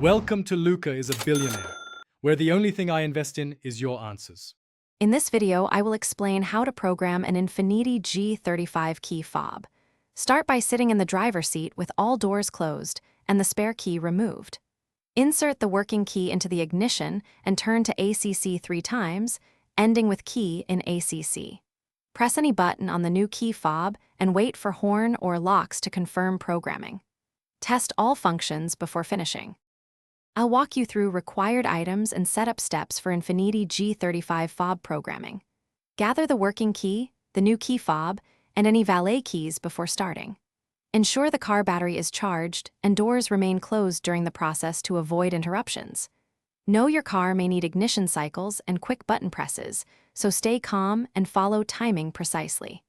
Welcome to Luca is a Billionaire, where the only thing I invest in is your answers. In this video, I will explain how to program an Infiniti G35 key fob. Start by sitting in the driver's seat with all doors closed and the spare key removed. Insert the working key into the ignition and turn to ACC 3 times, ending with key in ACC. Press any button on the new key fob and wait for horn or locks to confirm programming. Test all functions before finishing. I'll walk you through required items and setup steps for Infiniti G35 fob programming. Gather the working key, the new key fob, and any valet keys before starting. Ensure the car battery is charged and doors remain closed during the process to avoid interruptions. Know your car may need ignition cycles and quick button presses, so stay calm and follow timing precisely.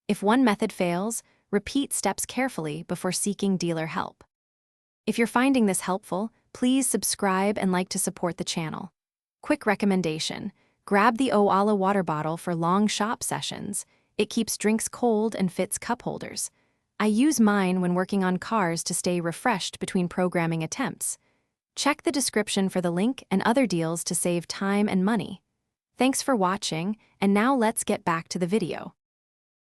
If one method fails, repeat steps carefully before seeking dealer help. If you're finding this helpful, please subscribe and like to support the channel. Quick recommendation: grab the Oala water bottle for long shop sessions. It keeps drinks cold and fits cup holders. I use mine when working on cars to stay refreshed between programming attempts. Check the description for the link and other deals to save time and money. Thanks for watching, and now let's get back to the video.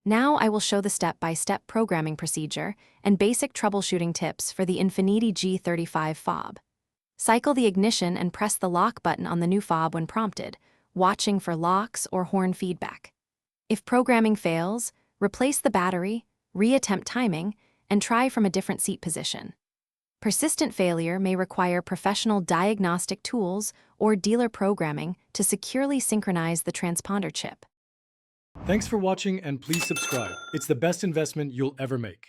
Now I will show the step-by-step programming procedure and basic troubleshooting tips for the Infiniti G35 fob. Cycle the ignition and press the lock button on the new fob when prompted, watching for locks or horn feedback. If programming fails, replace the battery, re-attempt timing, and try from a different seat position. Persistent failure may require professional diagnostic tools or dealer programming to securely synchronize the transponder chip. Thanks for watching and please subscribe. It's the best investment you'll ever make.